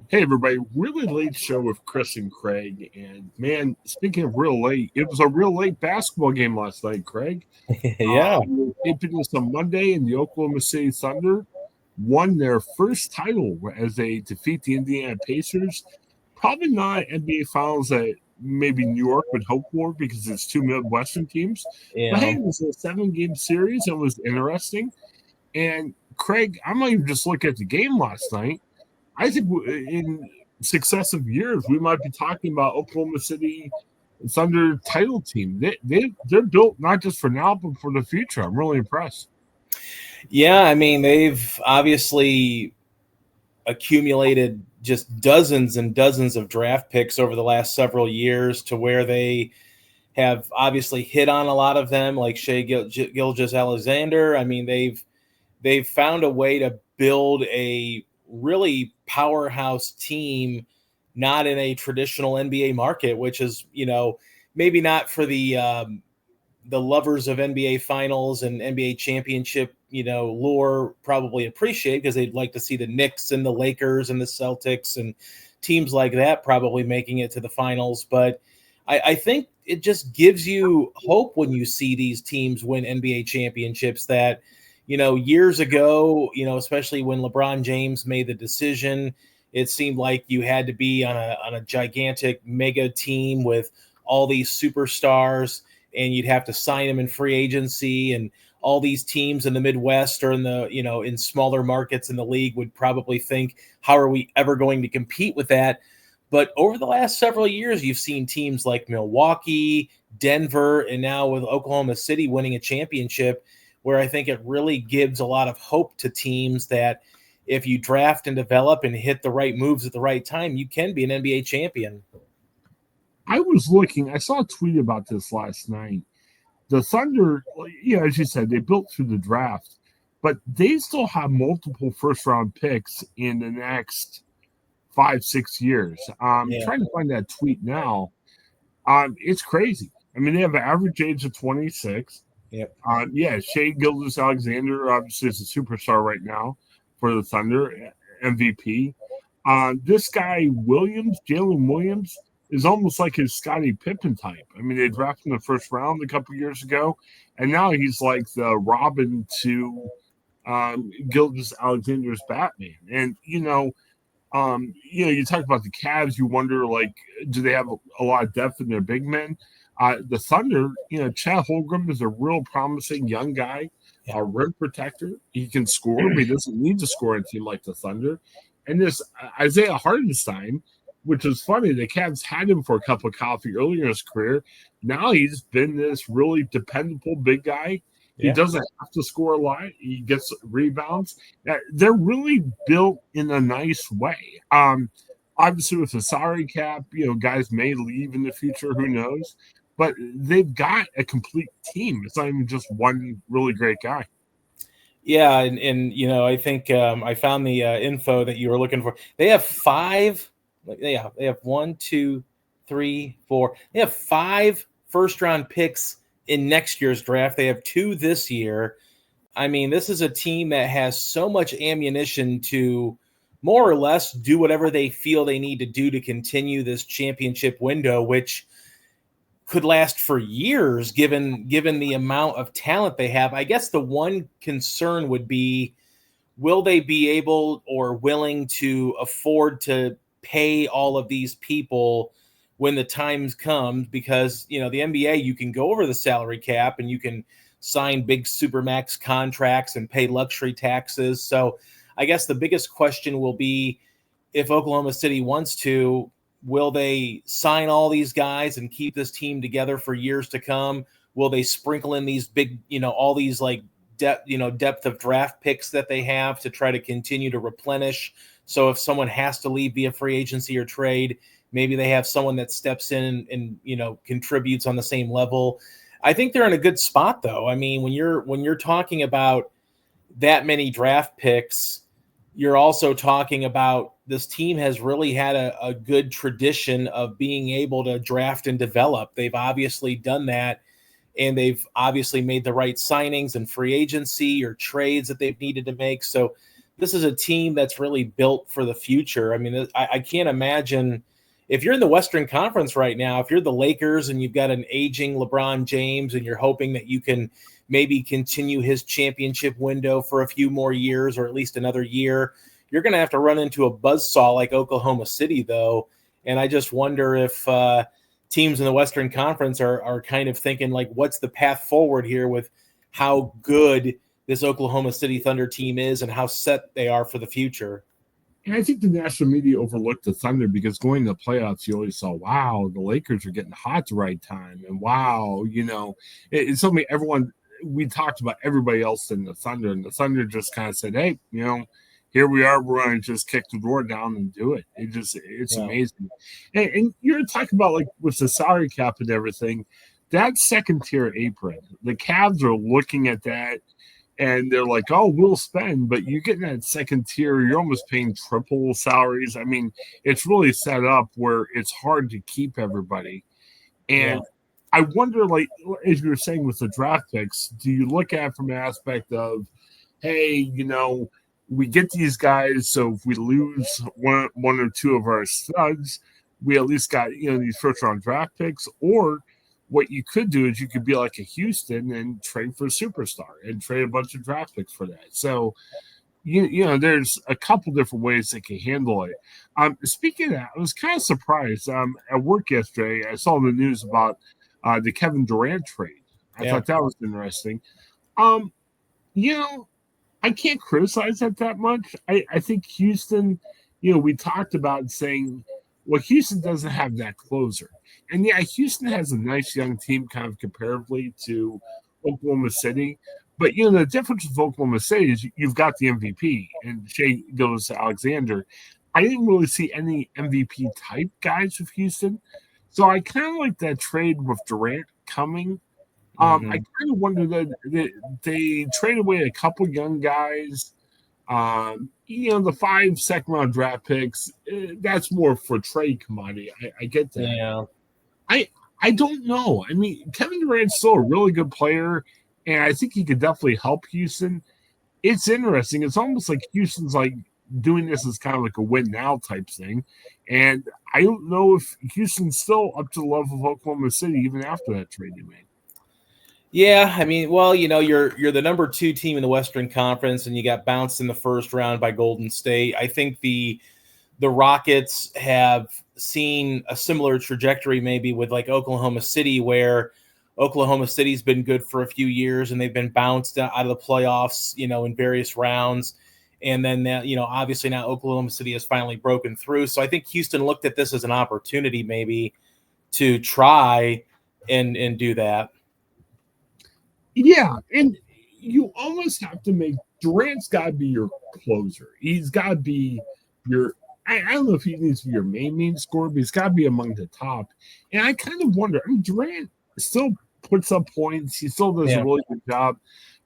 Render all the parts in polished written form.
Hey everybody, really late show with Chris and Craig. And man, speaking of real late, it was a real late basketball game last night, Craig. Yeah. We were taping this on Monday, and the Oklahoma City Thunder won their first title as they defeat the Indiana Pacers. Probably not NBA Finals that maybe New York would hope for because it's two Midwestern teams. But hey, Yeah. it was a 7 game series. It was interesting. And Craig, I might even just look at the game last night. I think in successive years we might be talking about Oklahoma City Thunder title team. They're built not just for now but for the future. I'm really impressed. Yeah. I mean, they've obviously accumulated just dozens and dozens of draft picks over the last several years to where they have obviously hit on a lot of them, like Shai Gilgeous-Alexander. I mean, they've found a way to build a really powerhouse team, not in a traditional NBA market, which is, maybe not for the lovers of NBA finals and NBA championship, lore probably appreciate, because they'd like to see the Knicks and the Lakers and the Celtics and teams like that probably making it to the finals. But I think it just gives you hope when you see these teams win NBA championships that, years ago, especially when LeBron James made the decision, it seemed like you had to be on a gigantic mega team with all these superstars, and you'd have to sign them in free agency, and all these teams in the Midwest or in smaller markets in the league would probably think, how are we ever going to compete with that? But over the last several years, you've seen teams like Milwaukee, Denver, and now with Oklahoma City winning a championship, where I think it really gives a lot of hope to teams that if you draft and develop and hit the right moves at the right time, you can be an NBA champion. I saw a tweet about this last night. The Thunder, as you said, they built through the draft, but they still have multiple first round picks in the next 5, 6 years. Yeah. Trying to find that tweet now. It's crazy. I mean, they have an average age of 26. Yep. Shai Gilgeous-Alexander obviously is a superstar right now for the Thunder, MVP. This guy Jalen Williams, is almost like his Scottie Pippen type. I mean, they drafted him in the first round a couple years ago, and now he's like the Robin to Gilgeous-Alexander's Batman. And you talk about the Cavs. You wonder, like, do they have a lot of depth in their big men? The Thunder, Chad Holmgren is a real promising young guy, Yeah. a rim protector. He can score, but he doesn't need to score in a team like the Thunder. And this Isaiah Hartenstein, which is funny, the Cavs had him for a cup of coffee earlier in his career. Now he's been this really dependable big guy. He Yeah. doesn't have to score a lot. He gets rebounds. They're really built in a nice way. Obviously, with the salary cap, guys may leave in the future. Who knows? But they've got a complete team. It's not even just one really great guy. Yeah, and I think I found the info that you were looking for. They have five. They have one, two, three, four. They have five first round picks in next year's draft. They have two this year. I mean, this is a team that has so much ammunition to more or less do whatever they feel they need to do to continue this championship window, which could last for years given the amount of talent they have. I guess the one concern would be, will they be able or willing to afford to pay all of these people when the times comes? Because the NBA, you can go over the salary cap and you can sign big supermax contracts and pay luxury taxes. So I guess the biggest question will be, if Oklahoma City wants to, will they sign all these guys and keep this team together for years to come? Will they sprinkle in these big, all these like depth of draft picks that they have to try to continue to replenish? So if someone has to leave via free agency or trade, maybe they have someone that steps in and contributes on the same level. I think they're in a good spot, though. I mean, when you're talking about that many draft picks, you're also talking about this team has really had a good tradition of being able to draft and develop. They've obviously done that, and they've obviously made the right signings and free agency or trades that they've needed to make. So this is a team that's really built for the future. I mean, I can't imagine if you're in the Western Conference right now, if you're the Lakers and you've got an aging LeBron James and you're hoping that you can maybe continue his championship window for a few more years or at least another year, you're going to have to run into a buzzsaw like Oklahoma City, though. And I just wonder if teams in the Western Conference are kind of thinking, like, what's the path forward here with how good this Oklahoma City Thunder team is and how set they are for the future. And I think the national media overlooked the Thunder because going to the playoffs, you always saw, wow, the Lakers are getting hot at the right time. And wow, it's something everyone, we talked about everybody else in the Thunder, and the Thunder just kind of said, hey, here we are, we're going to just kick the door down and do it. It's amazing. And you're talking about, like, with the salary cap and everything, that second tier apron, the Cavs are looking at that. And they're like, oh, we'll spend, but you get in that second tier, you're almost paying triple salaries. I mean, it's really set up where it's hard to keep everybody. And I wonder, like, as you were saying with the draft picks, do you look at it from an aspect of, hey, we get these guys, so if we lose one or two of our studs, we at least got, these first-round draft picks, or what you could do is you could be like a Houston and trade for a superstar and trade a bunch of draft picks for that. So, there's a couple different ways they can handle it. Speaking of that, I was kind of surprised. At work yesterday, I saw the news about the Kevin Durant trade. I thought that was interesting. I can't criticize that much. I think Houston, we talked about saying, well, Houston doesn't have that closer. And Houston has a nice young team kind of comparatively to Oklahoma City. But, the difference with Oklahoma City is you've got the MVP and Shai Gilgeous-Alexander. I didn't really see any MVP type guys with Houston. So I kind of like that trade with Durant coming. I kind of wonder that they traded away a couple young guys. The 5 second-round draft picks, that's more for trade commodity. I get that. Yeah. I don't know. I mean, Kevin Durant's still a really good player, and I think he could definitely help Houston. It's interesting. It's almost like Houston's like doing this as kind of like a win now type thing. And I don't know if Houston's still up to the level of Oklahoma City even after that trade they made. Yeah, I mean, well, you're the number 2 team in the Western Conference, and you got bounced in the first round by Golden State. I think the Rockets have seen a similar trajectory maybe with like Oklahoma City, where Oklahoma City's been good for a few years and they've been bounced out of the playoffs, in various rounds. And then, obviously now Oklahoma City has finally broken through. So I think Houston looked at this as an opportunity maybe to try and do that. Yeah, and you almost have to make Durant's got to be your closer. He's got to be your I don't know if he needs to be your main scorer, but he's got to be among the top. And I kind of wonder, I mean, Durant still puts up points. He still does a really good job.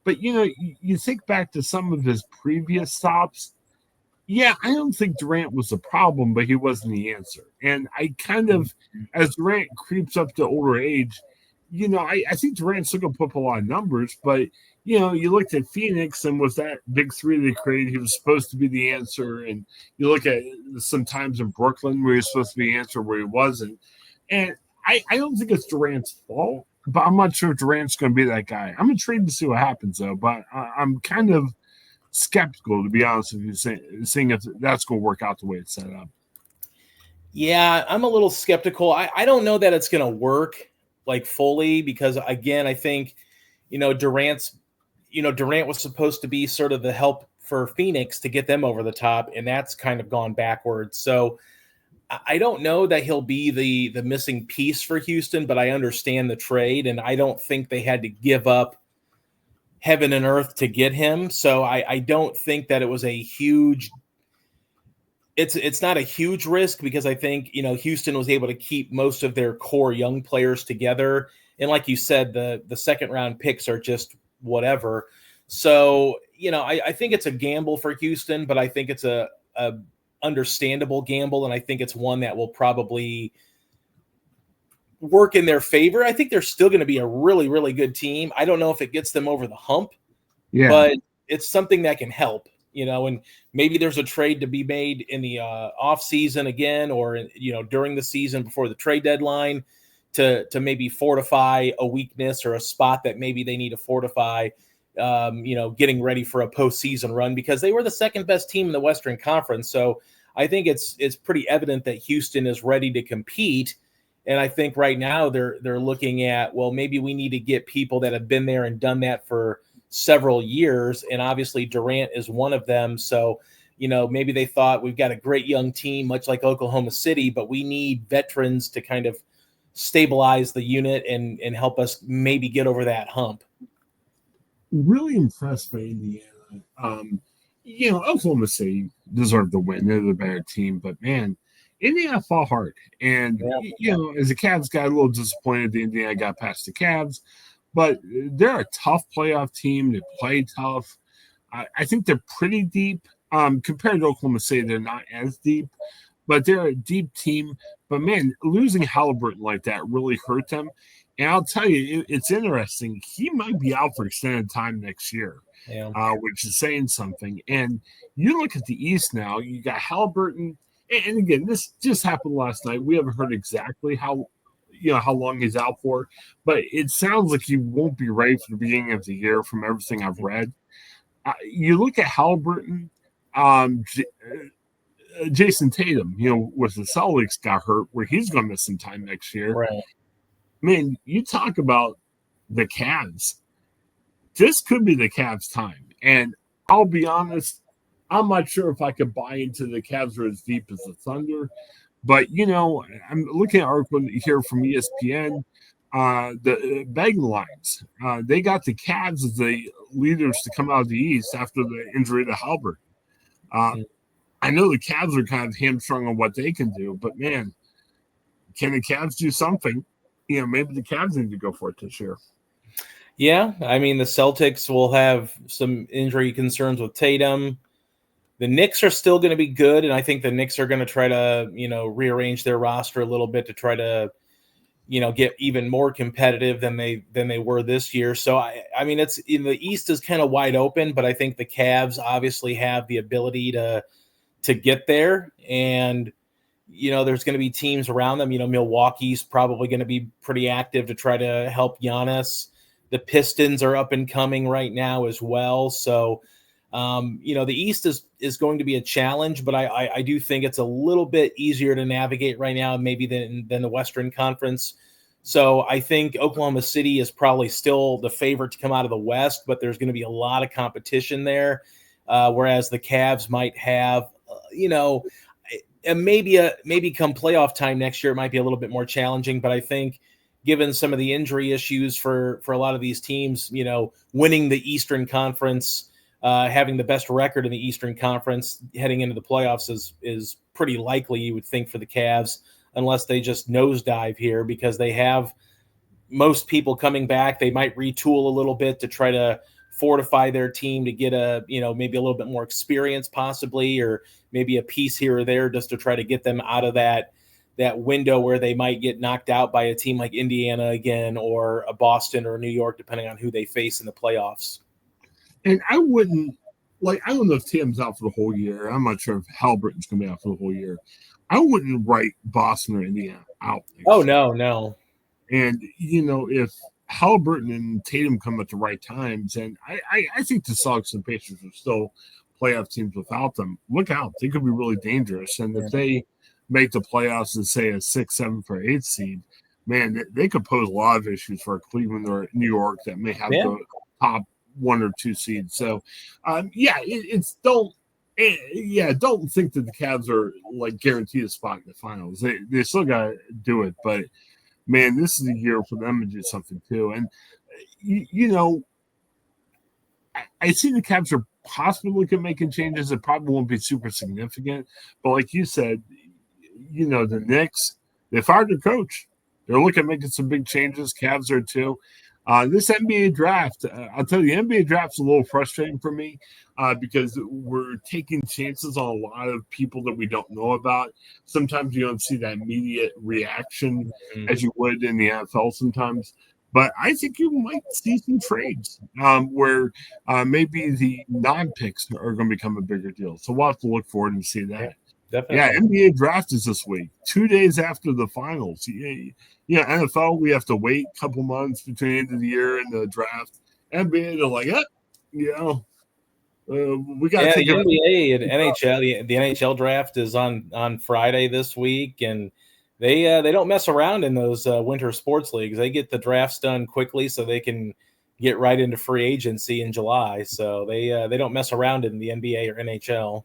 But, you think back to some of his previous stops. Yeah, I don't think Durant was the problem, but he wasn't the answer. And I kind of, as Durant creeps up to older age, I think Durant's still going to put up a lot of numbers, but, you looked at Phoenix and was that big three they created, he was supposed to be the answer. And you look at sometimes in Brooklyn where he was supposed to be the answer where he wasn't. And I don't think it's Durant's fault, but I'm not sure if Durant's going to be that guy. I'm intrigued to see what happens, though, but I'm kind of skeptical, to be honest with you, seeing if that's going to work out the way it's set up. Yeah, I'm a little skeptical. I don't know that it's going to work like fully because, again, I think, Durant was supposed to be sort of the help for Phoenix to get them over the top, and that's kind of gone backwards. So I don't know that he'll be the missing piece for Houston, but I understand the trade, and I don't think they had to give up heaven and earth to get him. So I don't think that it was a huge it's not a huge risk because I think, Houston was able to keep most of their core young players together. And like you said, the second round picks are just whatever. So, I think it's a gamble for Houston, but I think it's a understandable gamble. And I think it's one that will probably work in their favor. I think they're still going to be a really, really good team. I don't know if it gets them over the hump, but it's something that can help. and maybe there's a trade to be made in the off season again, or during the season before the trade deadline to maybe fortify a weakness or a spot that maybe they need to fortify, getting ready for a postseason run, because they were the second best team in the Western Conference. So I think it's pretty evident that Houston is ready to compete. And I think right now they're looking at, well, maybe we need to get people that have been there and done that for several years. And obviously Durant is one of them. So, maybe they thought we've got a great young team, much like Oklahoma City, but we need veterans to kind of stabilize the unit and help us maybe get over that hump. Really impressed by Indiana. Oklahoma City deserved the win. They're the better team, but man, Indiana fought hard. And, as the Cavs got a little disappointed, the Indiana got past the Cavs, but they're a tough playoff team. They play tough. I think they're pretty deep. Compared to Oklahoma City, they're not as deep, but they're a deep team. But man, losing Halliburton like that really hurt them. And I'll tell you, it's interesting. He might be out for extended time next year, which is saying something. And you look at the East now, you got Halliburton. And again, this just happened last night. We haven't heard exactly how long he's out for, but it sounds like he won't be ready for the beginning of the year from everything I've read. You look at Halliburton, Jason Tatum, with the Celtics got hurt, where he's going to miss some time next year. Right. Man, you talk about the Cavs. This could be the Cavs' time. And I'll be honest, I'm not sure if I could buy into the Cavs are as deep as the Thunder. But, I'm looking at an article here from ESPN, the betting lines. They got the Cavs as the leaders to come out of the East after the injury to Halliburton. I know the Cavs are kind of hamstrung on what they can do, but, man, can the Cavs do something? Maybe the Cavs need to go for it this year. Yeah, I mean, the Celtics will have some injury concerns with Tatum. The Knicks are still going to be good, and I think the Knicks are going to try to, rearrange their roster a little bit to try to, get even more competitive than they were this year. So I mean, it's in the East is kind of wide open, but I think the Cavs obviously have the ability to get there, and there's going to be teams around them. Milwaukee's probably going to be pretty active to try to help Giannis. The Pistons are up and coming right now as well, so. The East is going to be a challenge, but I do think it's a little bit easier to navigate right now, maybe than the Western Conference. So I think Oklahoma City is probably still the favorite to come out of the West, but there's going to be a lot of competition there. Whereas the Cavs might have, maybe come playoff time next year, it might be a little bit more challenging. But I think given some of the injury issues for a lot of these teams, winning the Eastern Conference, having the best record in the Eastern Conference heading into the playoffs is pretty likely, you would think, for the Cavs, unless they just nosedive here, because they have most people coming back. They might retool a little bit to try to fortify their team to get maybe a little bit more experience possibly, or maybe a piece here or there just to try to get them out of that window where they might get knocked out by a team like Indiana again, or a Boston or New York, depending on who they face in the playoffs. And I don't know if Tatum's out for the whole year. I'm not sure if Halliburton's going to be out for the whole year. I wouldn't write Boston or Indiana out. Oh, no. And, if Halliburton and Tatum come at the right times, and I think the Celtics and Pacers are still playoff teams without them. Look out. They could be really dangerous. And if they make the playoffs and say a 6, 7, or 8 seed, man, they could pose a lot of issues for Cleveland or New York that may have the top 1 or 2 seeds. So, don't think that the Cavs are like guaranteed a spot in the finals. They still got to do it, but man, this is a year for them to do something too. And I see the Cavs are possibly looking at making changes. It probably won't be super significant, but like you said, the Knicks, they fired their coach. They're looking at making some big changes. Cavs are too. This NBA draft, I'll tell you, the NBA draft's a little frustrating for me because we're taking chances on a lot of people that we don't know about. Sometimes you don't see that immediate reaction as you would in the NFL sometimes. But I think you might see some trades where maybe the non-picks are going to become a bigger deal. So we'll have to look forward and see Yeah, that. Yeah, definitely. NBA draft is this week, 2 days after the finals. Yeah, NFL, we have to wait a couple months between the end of the year and the draft. NBA, they're like, we got to Yeah, take the a NBA and NHL, the NHL draft is on Friday this week, and they don't mess around in those winter sports leagues. They get the drafts done quickly so they can get right into free agency in July. So they don't mess around in the NBA or NHL.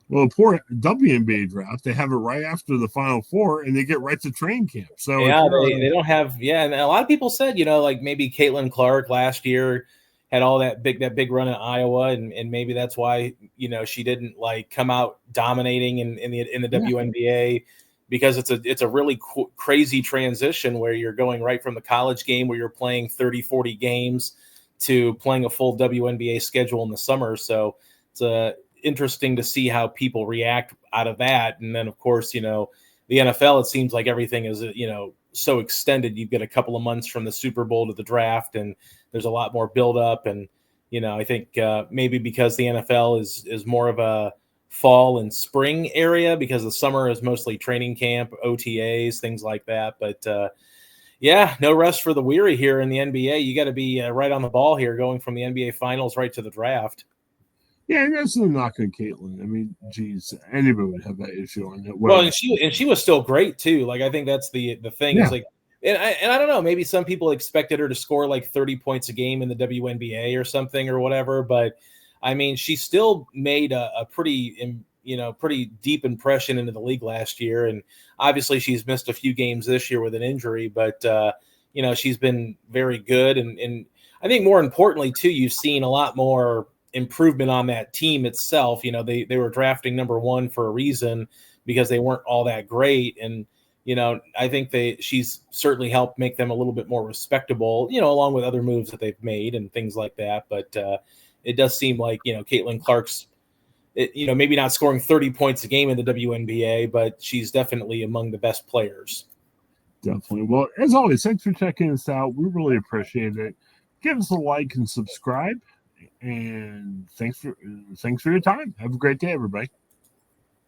Well, the poor WNBA draft, they have it right after the Final Four, and they get right to training camp. So if Yeah, you're they don't have and a lot of people said, like maybe Caitlin Clark last year had all that big run in Iowa, and maybe that's why she didn't like come out dominating in the WNBA, because it's a really crazy transition where you're going right from the college game where you're playing 30-40 games to playing a full WNBA schedule in the summer. So it's interesting to see how people react out of that. And then of course, the NFL, it seems like everything is, so extended. You get a couple of months from the Super Bowl to the draft, and there's a lot more build up. And, I think maybe because the NFL is more of a fall and spring area, because the summer is mostly training camp, OTAs, things like that. But yeah, no rest for the weary here in the NBA. You got to be right on the ball here, going from the NBA finals right to the draft. Yeah, and that's no knock on Caitlin. I mean, geez, anybody would have that issue on it. Well, and she was still great too. Like I think that's the thing is like, and I don't know, maybe some people expected her to score like 30 points a game in the WNBA or something or whatever, but I mean, she still made a pretty pretty deep impression into the league last year, and obviously she's missed a few games this year with an injury, but she's been very good, and I think more importantly too, you've seen a lot more improvement on that team itself. They were drafting number one for a reason, because they weren't all that great. And, I think she's certainly helped make them a little bit more respectable, along with other moves that they've made and things like that. But it does seem like, Caitlin Clark's, maybe not scoring 30 points a game in the WNBA, but she's definitely among the best players. Definitely. Well, as always, thanks for checking us out. We really appreciate it. Give us a like and subscribe. And thanks for your time. Have a great day, everybody.